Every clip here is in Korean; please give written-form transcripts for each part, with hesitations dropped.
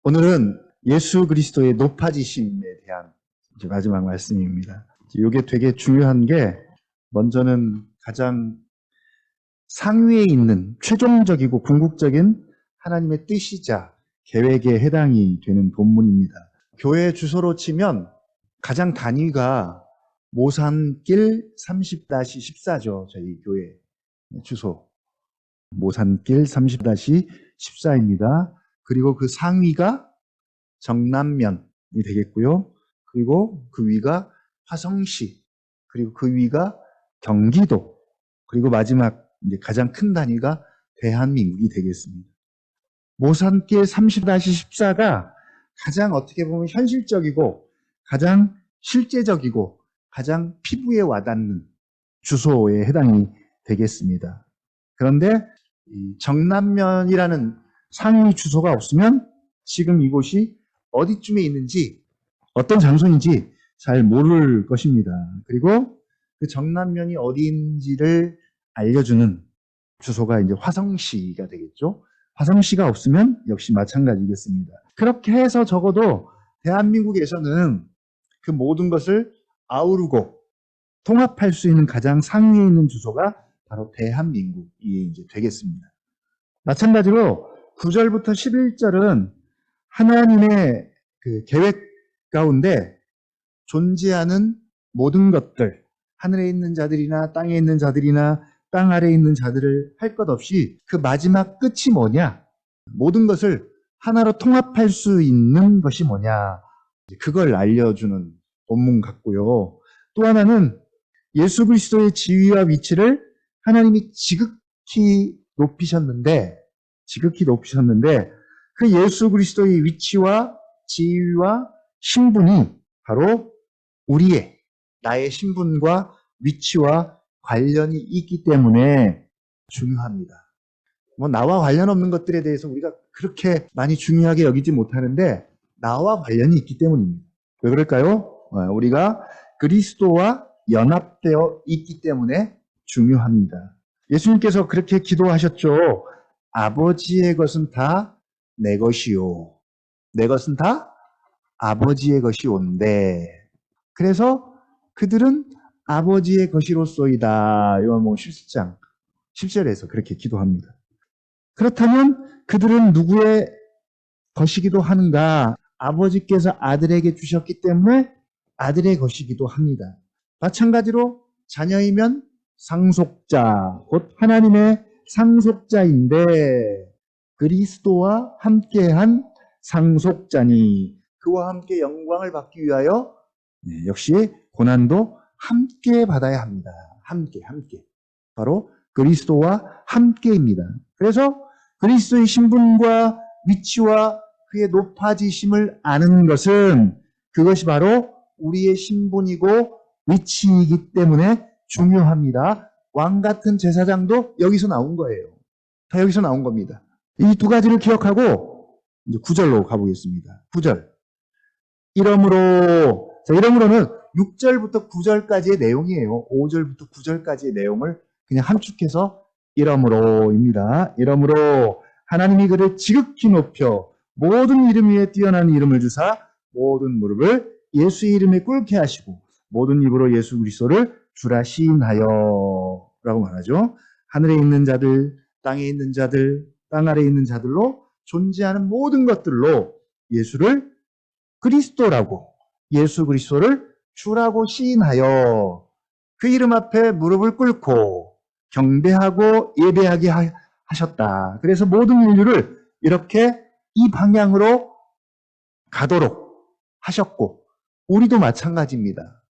오늘은 예수 그리스도의 높아지심에 대한 이제 마지막 말씀입니다. 이게 되게 중요한 게 먼저는 가장 상위에 있는 최종적이고 궁극적인 하나님의 뜻이자 계획에 해당이 되는 본문입니다. 교회 주소로 치면 가장 단위가 모산길 30-14죠. 저희 교회 주소. 모산길 30-14입니다. 그리고 그 상위가 정남면이 되겠고요. 그리고 그 위가 화성시, 그리고 그 위가 경기도, 그리고 마지막 이제 가장 큰 단위가 대한민국이 되겠습니다. 모산길 30-14가 가장 어떻게 보면 현실적이고 가장 실제적이고 가장 피부에 와닿는 주소에 해당이 되겠습니다. 그런데 이 정남면이라는 상위 주소가 없으면 지금 이곳이 어디쯤에 있는지 어떤 장소인지 잘 모를 것입니다. 그리고 그 정남면이 어디인지를 알려주는 주소가 이제 화성시가 되겠죠. 화성시가 없으면 역시 마찬가지겠습니다. 그렇게 해서 적어도 대한민국에서는 그 모든 것을 아우르고 통합할 수 있는 가장 상위에 있는 주소가 바로 대한민국이 이제 되겠습니다. 마찬가지로 9절부터 11절은 하나님의 그 계획 가운데 존재하는 모든 것들, 하늘에 있는 자들이나 땅에 있는 자들이나 땅 아래에 있는 자들을 할 것 없이 그 마지막 끝이 뭐냐? 모든 것을 하나로 통합할 수 있는 것이 뭐냐? 그걸 알려주는 본문 같고요. 또 하나는 예수 그리스도의 지위와 위치를 하나님이 지극히 높이셨는데 그 예수 그리스도의 위치와 지위와 신분이 바로 나의 신분과 위치와 관련이 있기 때문에 중요합니다. 나와 관련 없는 것들에 대해서 우리가 그렇게 많이 중요하게 여기지 못하는데 나와 관련이 있기 때문입니다. 왜 그럴까요? 우리가 그리스도와 연합되어 있기 때문에 중요합니다. 예수님께서 그렇게 기도하셨죠. 아버지의 것은 다 내 것이요. 내 것은 다 아버지의 것이온데. 그래서 그들은 아버지의 것이로소이다. 요한복음 17장 10절에서 그렇게 기도합니다. 그렇다면 그들은 누구의 것이기도 하는가? 아버지께서 아들에게 주셨기 때문에 아들의 것이기도 합니다. 마찬가지로 자녀이면 상속자, 곧 하나님의 상속자인데 그리스도와 함께한 상속자니 그와 함께 영광을 받기 위하여 역시 고난도 함께 받아야 합니다. 함께. 바로 그리스도와 함께입니다. 그래서 그리스도의 신분과 위치와 그의 높아지심을 아는 것은 그것이 바로 우리의 신분이고 위치이기 때문에 중요합니다. 왕 같은 제사장도 여기서 나온 거예요. 다 여기서 나온 겁니다. 이 두 가지를 기억하고 이제 9절로 가보겠습니다. 9절. 이러므로는 6절부터 9절까지의 내용이에요. 5절부터 9절까지의 내용을 그냥 함축해서 이러므로입니다. 이러므로 하나님이 그를 지극히 높여 모든 이름 위에 뛰어난 이름을 주사 모든 무릎을 예수의 이름에 꿇게 하시고 모든 입으로 예수 그리스도를 주라 시인하여 라고 말하죠. 하늘에 있는 자들, 땅에 있는 자들, 땅 아래에 있는 자들로 존재하는 모든 것들로 예수를 그리스도라고, 예수 그리스도를 주라고 시인하여 그 이름 앞에 무릎을 꿇고 경배하고 예배하게 하셨다. 그래서 모든 인류를 이렇게 이 방향으로 가도록 하셨고 우리도 마찬가지입니다.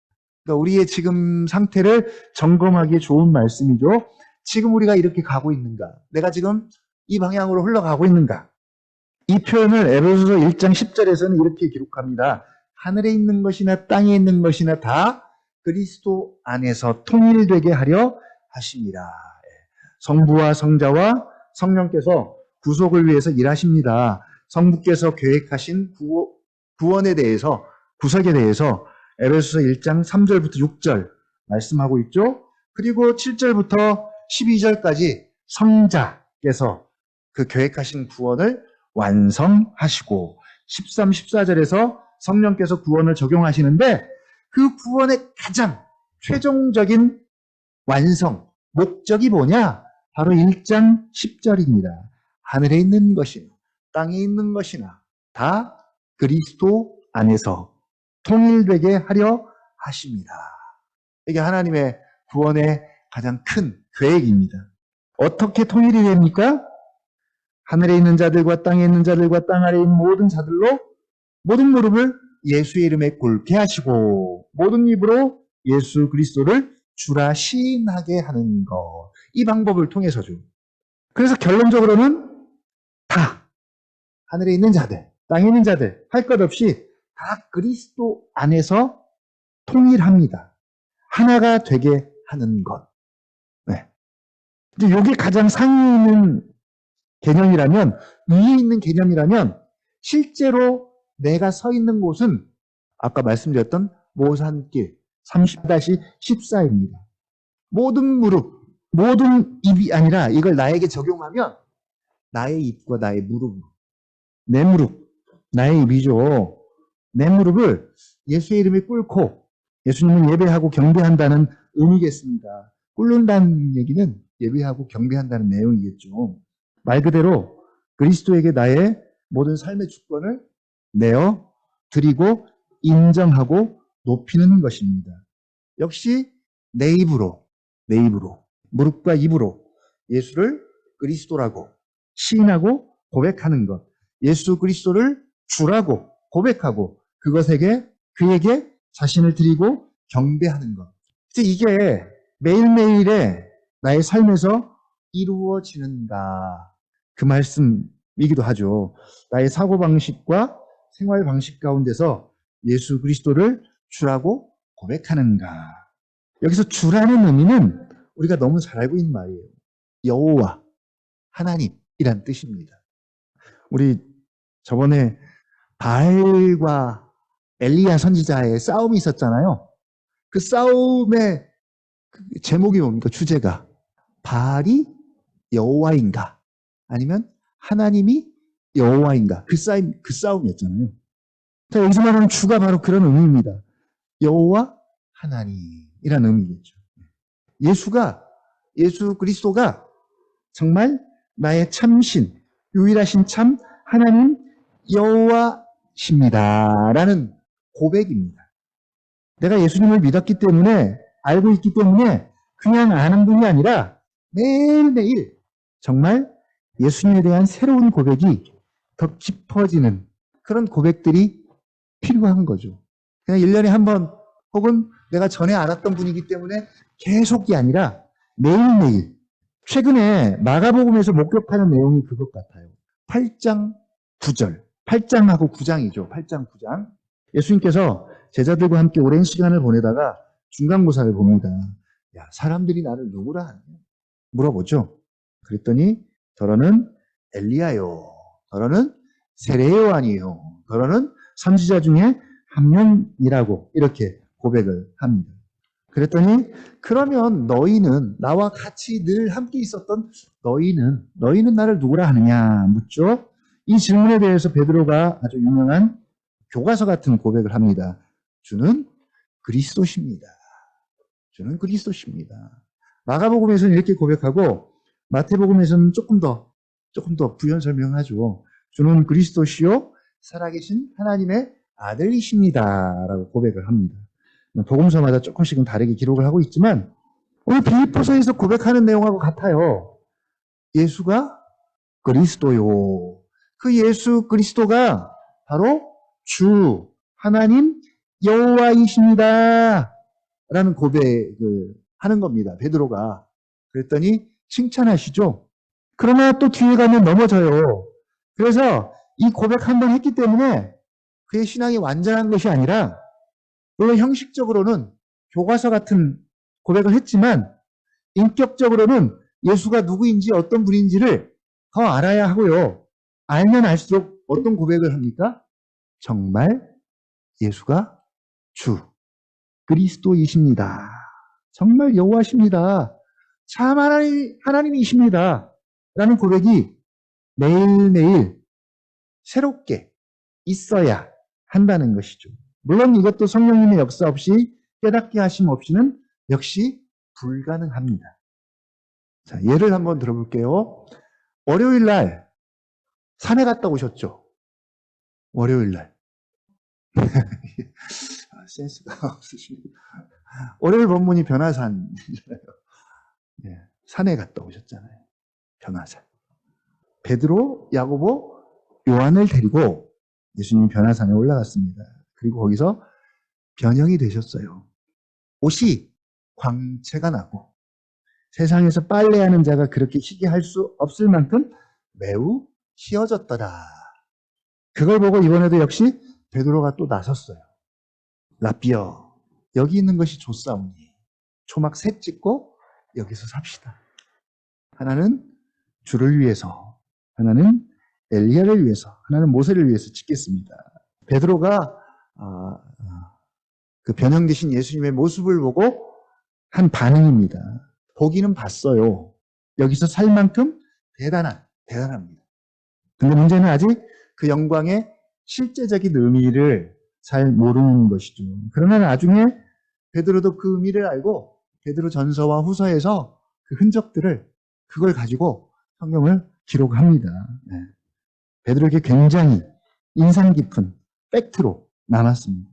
그러니까 우리의 지금 상태를 점검하기에 좋은 말씀이죠. 지금 우리가 이렇게 가고 있는가? 내가 지금 이 방향으로 흘러가고 있는가? 이 표현을 에베소서 1장 10절에서는 이렇게 기록합니다. 하늘에 있는 것이나 땅에 있는 것이나 다 그리스도 안에서 통일되게 하려 하심이라. 성부와 성자와 성령께서 구속을 위해서 일하십니다. 성부께서 계획하신 구원에 대해서, 구속에 대해서 에베소서 1장 3절부터 6절 말씀하고 있죠. 그리고 7절부터 12절까지 성자께서 그 계획하신 구원을 완성하시고 13, 14절에서 성령께서 구원을 적용하시는데 그 구원의 가장 최종적인 완성, 목적이 뭐냐? 바로 1장 10절입니다. 하늘에 있는 것이나 땅에 있는 것이나 다 그리스도 안에서 통일되게 하려 하십니다. 이게 하나님의 구원의 가장 큰 계획입니다. 어떻게 통일이 됩니까? 하늘에 있는 자들과 땅에 있는 자들과 땅 아래에 있는 모든 자들로 모든 무릎을 예수의 이름에 꿇게 하시고 모든 입으로 예수 그리스도를 주라 시인하게 하는 것. 이 방법을 통해서죠. 그래서 결론적으로는 다 하늘에 있는 자들, 땅에 있는 자들 할 것 없이 다 그리스도 안에서 통일합니다. 하나가 되게 하는 것. 네. 이제 이게 가장 상위에 있는 개념이라면, 위에 있는 개념이라면, 실제로 내가 서 있는 곳은 아까 말씀드렸던 모산길 30-14입니다. 모든 무릎, 모든 입이 아니라 이걸 나에게 적용하면 나의 입과 나의 무릎, 내 무릎, 나의 입이죠. 내 무릎을 예수의 이름에 꿇고 예수님을 예배하고 경배한다는 의미겠습니다. 꿇는다는 얘기는 예배하고 경배한다는 내용이겠죠. 말 그대로 그리스도에게 나의 모든 삶의 주권을 내어 드리고 인정하고 높이는 것입니다. 역시 내 입으로 무릎과 입으로 예수를 그리스도라고 시인하고 고백하는 것, 예수 그리스도를 주라고 고백하고 그에게 자신을 드리고 경배하는 것. 이게 매일매일의 나의 삶에서 이루어지는가, 그 말씀이기도 하죠. 나의 사고방식과 생활방식 가운데서 예수 그리스도를 주라고 고백하는가. 여기서 주라는 의미는 우리가 너무 잘 알고 있는 말이에요. 여호와, 하나님이란 뜻입니다. 우리 저번에 바알과 엘리야 선지자의 싸움이 있었잖아요. 그 싸움의 제목이 뭡니까? 주제가 바알이 여호와인가 아니면 하나님이 여호와인가, 그 싸움이었잖아요. 자, 여기서 말하는 주가 바로 그런 의미입니다. 여호와 하나님이라는 의미겠죠. 예수 그리스도가 정말 나의 참신, 유일하신 참 하나님 여호와십니다라는 고백입니다. 내가 예수님을 믿었기 때문에, 알고 있기 때문에 그냥 아는 분이 아니라 매일매일 정말 예수님에 대한 새로운 고백이 더 깊어지는 그런 고백들이 필요한 거죠. 그냥 1년에 한 번 혹은 내가 전에 알았던 분이기 때문에 계속이 아니라 매일매일. 최근에 마가복음에서 목격하는 내용이 그것 같아요. 8장 9절. 8장하고 9장이죠. 8장 9장. 예수님께서 제자들과 함께 오랜 시간을 보내다가 중간고사를 봅니다. 야, 사람들이 나를 누구라 하냐? 물어보죠. 그랬더니 더러는 엘리야요. 더러는 세례 요한이요. 더러는 선지자 중에 한 명이라고 이렇게 고백을 합니다. 그랬더니 그러면 너희는, 나와 같이 늘 함께 있었던 너희는 나를 누구라 하느냐 묻죠. 이 질문에 대해서 베드로가 아주 유명한 교과서 같은 고백을 합니다. 주는 그리스도십니다. 주는 그리스도십니다. 마가복음에서는 이렇게 고백하고 마태복음에서는 조금 더 부연 설명하죠. 주는 그리스도시요 살아계신 하나님의 아들이십니다. 라고 고백을 합니다. 복음서마다 조금씩은 다르게 기록을 하고 있지만 오늘 빌립보서에서 고백하는 내용하고 같아요. 예수가 그리스도요. 그 예수 그리스도가 바로 주 하나님 여호와이십니다. 라는 고백을 하는 겁니다. 베드로가. 그랬더니 칭찬하시죠. 그러나 또 뒤에 가면 넘어져요. 그래서 이 고백 한 번 했기 때문에 그의 신앙이 완전한 것이 아니라, 물론 형식적으로는 교과서 같은 고백을 했지만 인격적으로는 예수가 누구인지 어떤 분인지를 더 알아야 하고요. 알면 알수록 어떤 고백을 합니까? 정말 예수가 주 그리스도이십니다. 정말 여호와십니다. 참 하나님이십니다. 라는 고백이 매일매일 새롭게 있어야 한다는 것이죠. 물론 이것도 성령님의 역사 없이 깨닫게 하심 없이는 역시 불가능합니다. 자, 예를 한번 들어볼게요. 월요일 날 산에 갔다 오셨죠? 월요일 날. 센스가 없으시네. 월요일 본문이 변화산이잖아요. 예, 산에 갔다 오셨잖아요. 변화산. 베드로, 야고보, 요한을 데리고 예수님이 변화산에 올라갔습니다. 그리고 거기서 변형이 되셨어요. 옷이 광채가 나고 세상에서 빨래하는 자가 그렇게 희게 할 수 없을 만큼 매우 희어졌더라. 그걸 보고 이번에도 역시 베드로가 또 나섰어요. 라비어, 여기 있는 것이 좋사오니 초막 셋 찍고 여기서 삽시다. 하나는 주를 위해서, 하나는 엘리야를 위해서, 하나는 모세를 위해서 짓겠습니다. 베드로가 그 변형되신 예수님의 모습을 보고 한 반응입니다. 보기는 봤어요. 여기서 살 만큼 대단합니다. 근데 문제는 아직 그 영광의 실제적인 의미를 잘 모르는 것이죠. 그러나 나중에 베드로도 그 의미를 알고 베드로 전서와 후서에서 그 흔적들을 그걸 가지고 성경을 기록합니다. 네. 베드로에게 굉장히 인상 깊은 팩트로 남았습니다.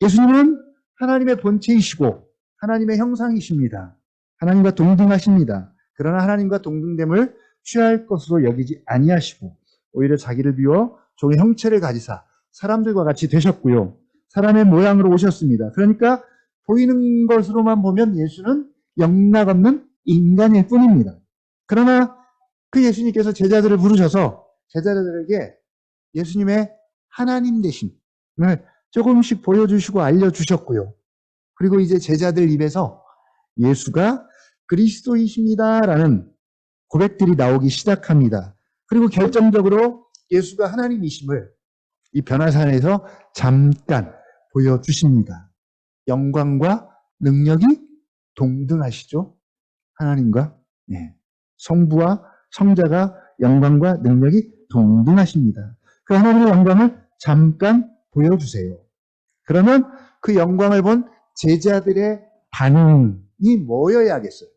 예수님은 하나님의 본체이시고 하나님의 형상이십니다. 하나님과 동등하십니다. 그러나 하나님과 동등됨을 취할 것으로 여기지 아니하시고 오히려 자기를 비워 종의 형체를 가지사 사람들과 같이 되셨고요. 사람의 모양으로 오셨습니다. 그러니까 보이는 것으로만 보면 예수는 영락없는 인간일 뿐입니다. 그러나 그 예수님께서 제자들을 부르셔서 제자들에게 예수님의 하나님 되심을 조금씩 보여주시고 알려주셨고요. 그리고 이제 제자들 입에서 예수가 그리스도이십니다라는 고백들이 나오기 시작합니다. 그리고 결정적으로 예수가 하나님이심을 이 변화산에서 잠깐 보여주십니다. 영광과 능력이 동등하시죠? 하나님과 성부와 성자가 영광과 능력이 동등하십니다. 그 하나님의 영광을 잠깐 보여주세요. 그러면 그 영광을 본 제자들의 반응이 뭐여야겠어요?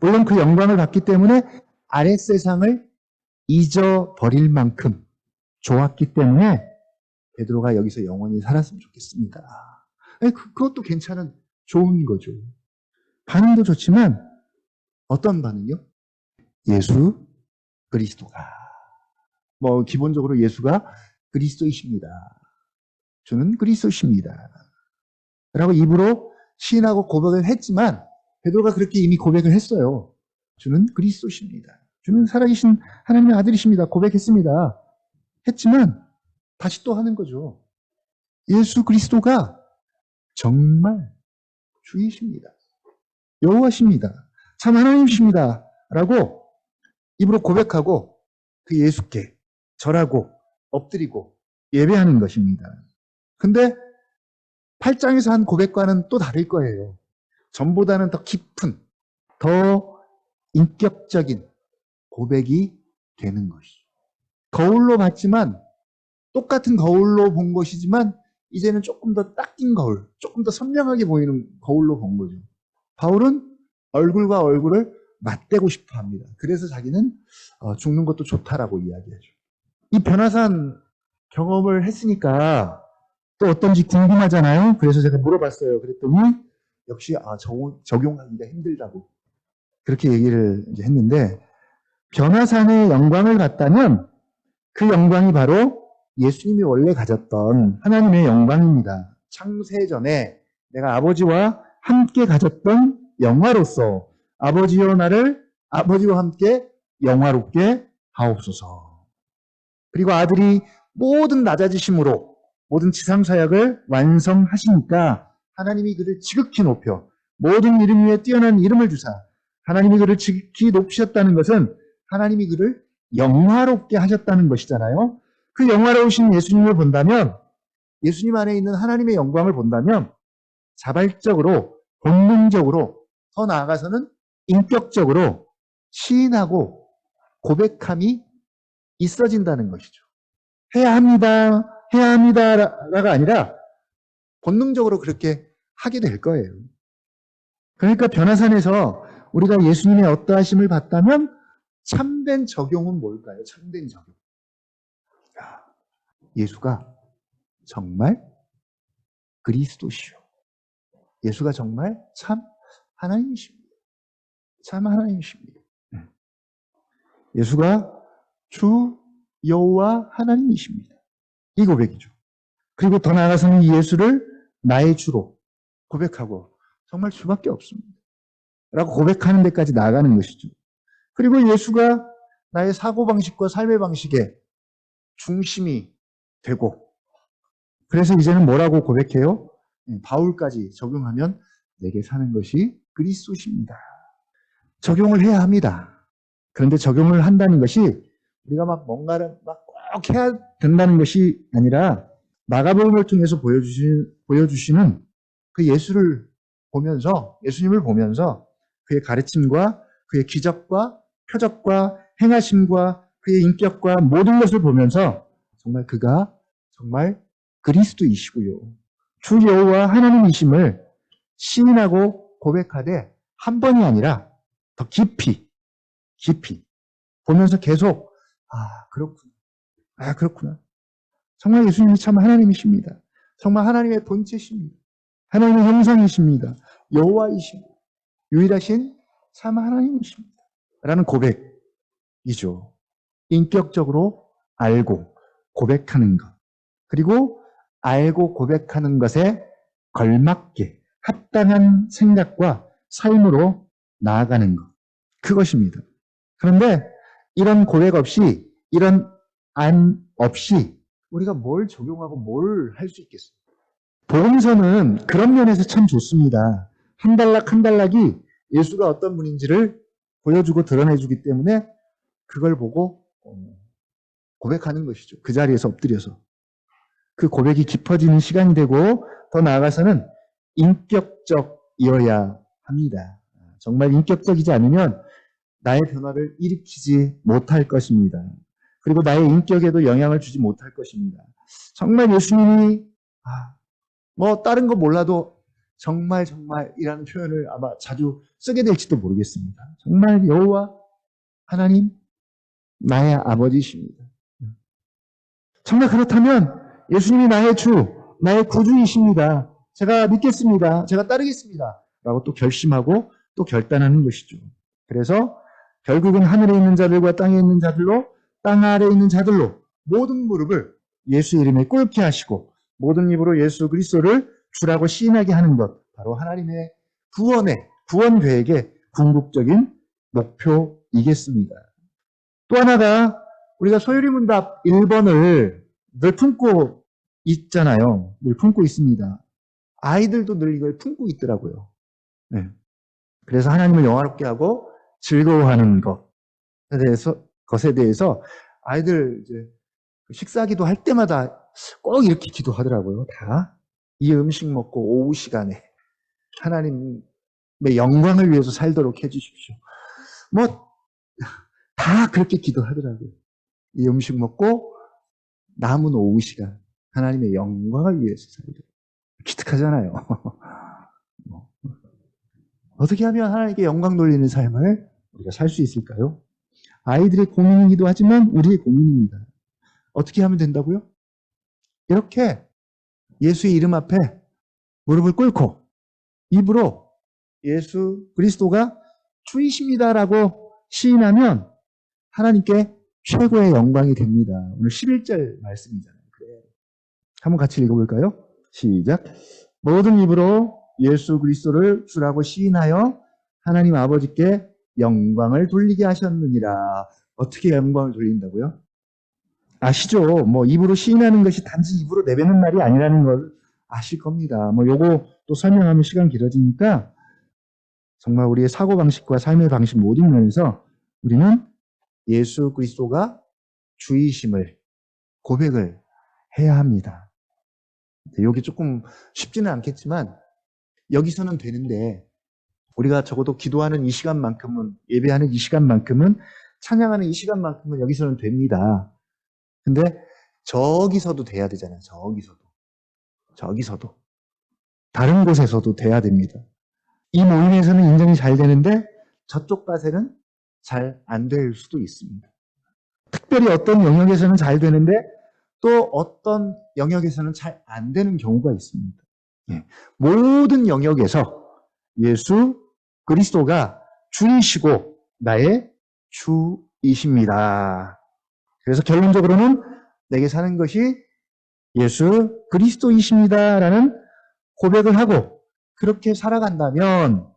물론 그 영광을 받기 때문에 아랫세상을 잊어버릴 만큼 좋았기 때문에 베드로가 여기서 영원히 살았으면 좋겠습니다. 그것도 괜찮은 좋은 거죠. 반응도 좋지만 어떤 반응이요? 예수 그리스도가 기본적으로 예수가 그리스도이십니다. 주는 그리스도이십니다. 라고 입으로 시인하고 고백을 했지만 베드로가 그렇게 이미 고백을 했어요. 주는 그리스도십니다. 주는 살아계신 하나님의 아들이십니다. 고백했습니다. 했지만 다시 또 하는 거죠. 예수 그리스도가 정말 주이십니다. 여호와십니다. 참 하나님이십니다. 라고 입으로 고백하고 그 예수께 절하고 엎드리고 예배하는 것입니다. 근데 8장에서 한 고백과는 또 다를 거예요. 전보다는 더 깊은, 더 인격적인 고백이 되는 것이죠. 거울로 봤지만 똑같은 거울로 본 것이지만 이제는 조금 더 닦인 거울, 조금 더 선명하게 보이는 거울로 본 거죠. 바울은 얼굴과 얼굴을 맞대고 싶어 합니다. 그래서 자기는 죽는 것도 좋다라고 이야기하죠. 이 변화산 경험을 했으니까 또 어떤지 궁금하잖아요. 그래서 제가 물어봤어요. 그랬더니 역시 적용하기가 힘들다고 그렇게 얘기를 이제 했는데 변화산의 영광을 갖다면 그 영광이 바로 예수님이 원래 가졌던 하나님의 영광입니다. 창세전에 내가 아버지와 함께 가졌던 영화로서 아버지여 나를 아버지와 함께 영화롭게 하옵소서. 그리고 아들이 모든 낮아지심으로 모든 지상사역을 완성하시니까 하나님이 그를 지극히 높여 모든 이름 위에 뛰어난 이름을 주사 하나님이 그를 지극히 높이셨다는 것은 하나님이 그를 영화롭게 하셨다는 것이잖아요. 그 영화로우신 예수님을 본다면 예수님 안에 있는 하나님의 영광을 본다면 자발적으로 본능적으로 더 나아가서는 인격적으로 시인하고 고백함이 있어진다는 것이죠. 해야 합니다. 해야 합니다가 아니라 본능적으로 그렇게 하게 될 거예요. 그러니까 변화산에서 우리가 예수님의 어떠하심을 봤다면 참된 적용은 뭘까요? 참된 적용. 예수가 정말 그리스도시요. 예수가 정말 참 하나님이십니다. 참 하나님이십니다. 예수가 주 여호와 하나님이십니다. 이 고백이죠. 그리고 더 나아가서는 이 예수를 나의 주로 고백하고 정말 주밖에 없습니다. 라고 고백하는 데까지 나아가는 것이죠. 그리고 예수가 나의 사고방식과 삶의 방식의 중심이 되고 그래서 이제는 뭐라고 고백해요? 바울까지 적용하면 내게 사는 것이 그리스도십니다. 적용을 해야 합니다. 그런데 적용을 한다는 것이 우리가 막 뭔가를 막 꼭 해야 된다는 것이 아니라 마가복음을 통해서 보여주시는 그 예수님을 보면서 그의 가르침과 그의 기적과 표적과 행하심과 그의 인격과 모든 것을 보면서 정말 그가 정말 그리스도이시고요. 주 여호와 하나님이심을 시인하고 고백하되 한 번이 아니라 더 깊이 보면서 계속 그렇구나. 정말 예수님이 참 하나님이십니다. 정말 하나님의 본체십니다. 하나님의 형상이십니다. 여호와이십니다. 유일하신 참 하나님이십니다. 라는 고백이죠. 인격적으로 알고 고백하는 것. 그리고 알고 고백하는 것에 걸맞게 합당한 생각과 삶으로 나아가는 것. 그것입니다. 그런데 이런 고백 없이, 이런 안 없이 우리가 뭘 적용하고 뭘 할 수 있겠어요? 복음서는 그런 면에서 참 좋습니다. 한 단락 한 단락이 예수가 어떤 분인지를 보여주고 드러내주기 때문에 그걸 보고 고백하는 것이죠. 그 자리에서 엎드려서. 그 고백이 깊어지는 시간이 되고 더 나아가서는 인격적이어야 합니다. 정말 인격적이지 않으면 나의 변화를 일으키지 못할 것입니다. 그리고 나의 인격에도 영향을 주지 못할 것입니다. 정말 예수님이 다른 거 몰라도 정말이라는 표현을 아마 자주 쓰게 될지도 모르겠습니다. 정말 여호와 하나님 나의 아버지십니다. 정말 그렇다면 예수님이 나의 주, 나의 구주이십니다. 제가 믿겠습니다. 제가 따르겠습니다. 라고 또 결심하고 또 결단하는 것이죠. 그래서 결국은 하늘에 있는 자들과 땅에 있는 자들로 땅 아래에 있는 자들로 모든 무릎을 예수 이름에 꿇게 하시고 모든 입으로 예수 그리스도를 주라고 시인하게 하는 것. 바로 하나님의 구원 계획의 궁극적인 목표이겠습니다. 또 하나가 우리가 소유리문답 1번을 늘 품고 있잖아요. 늘 품고 있습니다. 아이들도 늘 이걸 품고 있더라고요. 네. 그래서 하나님을 영화롭게 하고 즐거워하는 것에 대해서 아이들 이제 식사기도 할 때마다 꼭 이렇게 기도하더라고요. 다 이 음식 먹고 오후 시간에 하나님의 영광을 위해서 살도록 해주십시오. 다 그렇게 기도하더라고요. 이 음식 먹고 남은 오후 시간 하나님의 영광을 위해서 살도록. 기특하잖아요. 어떻게 하면 하나님께 영광 돌리는 삶을 우리가 살 수 있을까요? 아이들의 고민이기도 하지만 우리의 고민입니다. 어떻게 하면 된다고요? 이렇게 예수의 이름 앞에 무릎을 꿇고 입으로 예수 그리스도가 주이십니다라고 시인하면 하나님께 최고의 영광이 됩니다. 오늘 11절 말씀이잖아요. 그래. 한번 같이 읽어볼까요? 시작. 모든 입으로 예수 그리스도를 주라고 시인하여 하나님 아버지께 영광을 돌리게 하셨느니라. 어떻게 영광을 돌린다고요? 아시죠? 입으로 시인하는 것이 단지 입으로 내뱉는 말이 아니라는 걸 아실 겁니다. 요거 또 설명하면 시간 길어지니까 정말 우리의 사고방식과 삶의 방식 모든 면에서 우리는 예수 그리스도가 주이심을 고백을 해야 합니다. 여기 조금 쉽지는 않겠지만 여기서는 되는데 우리가 적어도 기도하는 이 시간만큼은 예배하는 이 시간만큼은 찬양하는 이 시간만큼은 여기서는 됩니다. 근데 저기서도 돼야 되잖아요. 저기서도. 다른 곳에서도 돼야 됩니다. 이 모임에서는 인정이 잘 되는데 저쪽 밭에는 잘 안 될 수도 있습니다. 특별히 어떤 영역에서는 잘 되는데 또 어떤 영역에서는 잘 안 되는 경우가 있습니다. 예. 모든 영역에서 예수 그리스도가 주이시고 나의 주이십니다. 그래서 결론적으로는 내게 사는 것이 예수 그리스도이십니다라는 고백을 하고 그렇게 살아간다면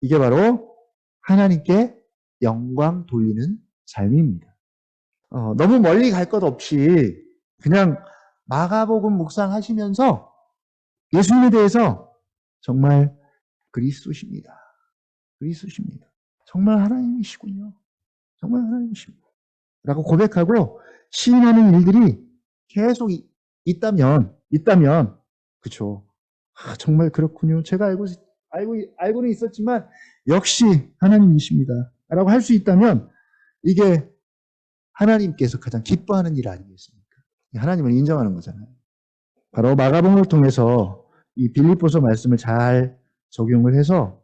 이게 바로 하나님께 영광 돌리는 삶입니다. 너무 멀리 갈 것 없이 그냥 마가복음 묵상하시면서 예수님에 대해서 정말 그리스도십니다. 그리스도십니다. 정말 하나님이시군요. 정말 하나님이십니다. 라고 고백하고 시인하는 일들이 계속 있다면, 그쵸. 정말 그렇군요. 제가 알고는 있었지만, 역시 하나님이십니다. 라고 할 수 있다면, 이게 하나님께서 가장 기뻐하는 일 아니겠습니까? 하나님을 인정하는 거잖아요. 바로 마가복음을 통해서 이 빌립보서 말씀을 잘 적용을 해서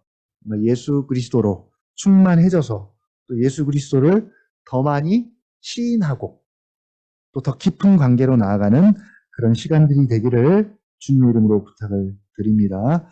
예수 그리스도로 충만해져서 또 예수 그리스도를 더 많이 시인하고 또 더 깊은 관계로 나아가는 그런 시간들이 되기를 주님의 이름으로 부탁을 드립니다.